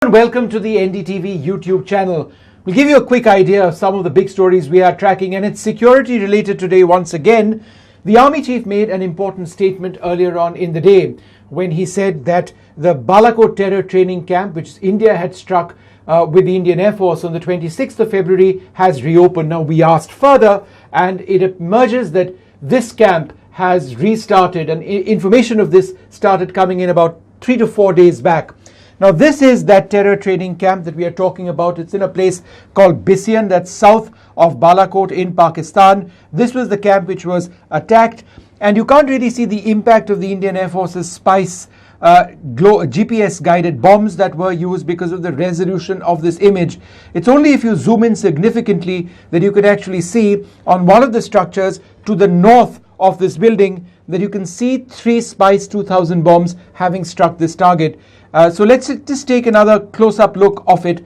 And welcome to the NDTV YouTube channel. We'll give you a quick idea of some of the big stories we are tracking, and it's security related today once again. The Army Chief made an important statement earlier on in the day when he said that the Balakot terror training camp, which India had struck with the Indian Air Force on the 26th of February, has reopened. Now, we asked further, and it emerges that this camp has restarted, and information of this started coming in about 3 to 4 days back. Now, this is that terror training camp that we are talking about. It's in a place called Bipin, that's south of Balakot in Pakistan. This was the camp which was attacked, and you can't really see the impact of the Indian Air Force's Spice GPS-guided bombs that were used because of the resolution of this image. It's only if you zoom in significantly that you can actually see on one of the structures to the north of this building that you can see 3 Spice 2000 bombs having struck this target. So let's just take another close-up look of it,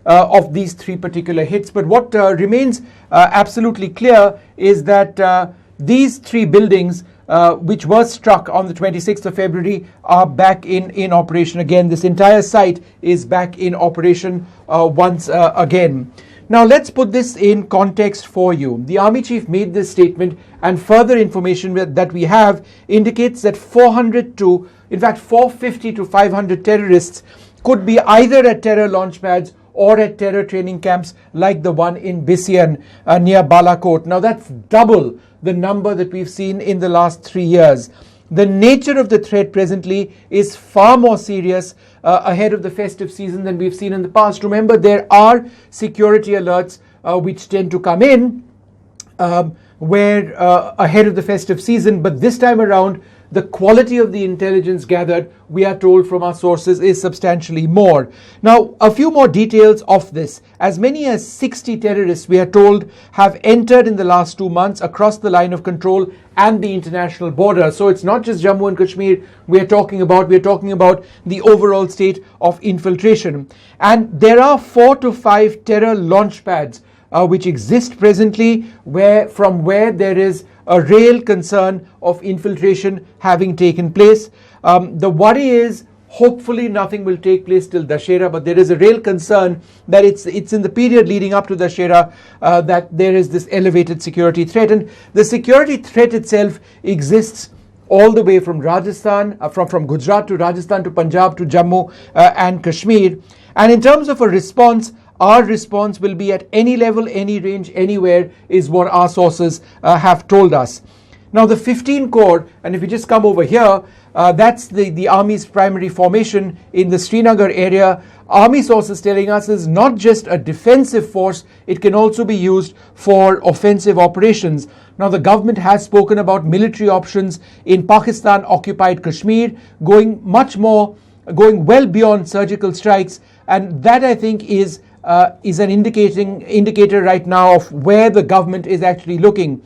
of these 3 particular hits. But what remains absolutely clear is that these 3 buildings which were struck on the 26th of February are back in operation again. This entire site is back in operation once again. Now, let's put this in context for you. The Army Chief made this statement, and further information that we have indicates that 450 to 500 terrorists could be either at terror launch pads or at terror training camps like the one in Bipin near Balakot. Now, that's double the number that we've seen in the last 3 years. The nature of the threat presently is far more serious ahead of the festive season than we've seen in the past. Remember, there are security alerts which tend to come in ahead of the festive season, but this time around, the quality of the intelligence gathered, we are told from our sources, is substantially more. Now, a few more details of this. As many as 60 terrorists, we are told, have entered in the last 2 months across the line of control and the international border. So it's not just Jammu and Kashmir we are talking about the overall state of infiltration. And there are 4 to 5 terror launch pads which exist presently from where there is a real concern of infiltration having taken place. The worry is hopefully nothing will take place till Dussehra, but there is a real concern that it's in the period leading up to Dussehra that there is this elevated security threat. And the security threat itself exists all the way from Rajasthan, from Gujarat to Rajasthan to Punjab to Jammu and Kashmir. And in terms of a response, our response will be at any level, any range, anywhere, is what our sources have told us. Now, the 15 Corps, and if you just come over here, that's the Army's primary formation in the Srinagar area. Army sources telling us is not just a defensive force, it can also be used for offensive operations. Now, the government has spoken about military options in Pakistan-occupied Kashmir, going well beyond surgical strikes, and that, I think, is an indicator right now of where the government is actually looking.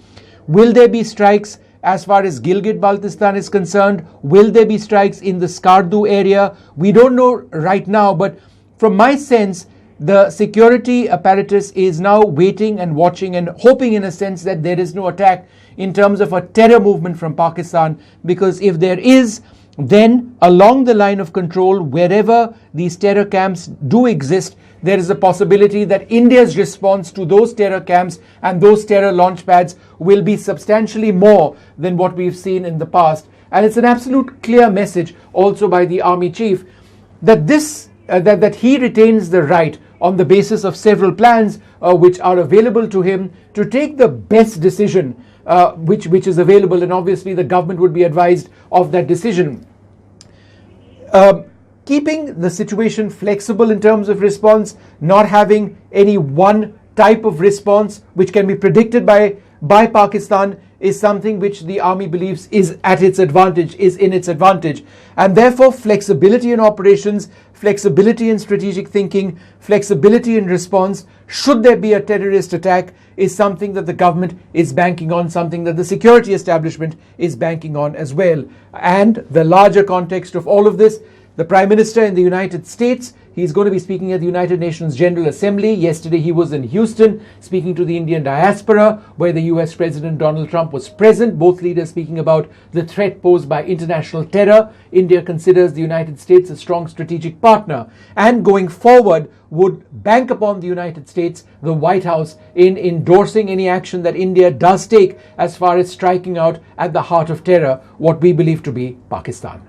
Will there be strikes as far as Gilgit-Baltistan is concerned? Will there be strikes in the Skardu area? We don't know right now, but from my sense, the security apparatus is now waiting and watching and hoping, in a sense, that there is no attack in terms of a terror movement from Pakistan, because if there is, then along the line of control, wherever these terror camps do exist, there is a possibility that India's response to those terror camps and those terror launch pads will be substantially more than what we've seen in the past. And it's an absolute clear message also by the Army Chief that that he retains the right, on the basis of several plans which are available to him, to take the best decision which is available, and obviously the government would be advised of that decision. Keeping the situation flexible in terms of response, not having any one type of response which can be predicted by Pakistan, is something which the Army believes is in its advantage. And therefore, flexibility in operations, flexibility in strategic thinking, flexibility in response, should there be a terrorist attack, is something that the government is banking on, something that the security establishment is banking on as well. And the larger context of all of this, The Prime Minister in the United States, he's going to be speaking at the United Nations General Assembly. Yesterday he was in Houston speaking to the Indian diaspora, where the US President Donald Trump was present. Both leaders speaking about the threat posed by international terror. India considers the United States a strong strategic partner and going forward would bank upon the United States, the White House, in endorsing any action that India does take as far as striking out at the heart of terror, what we believe to be Pakistan.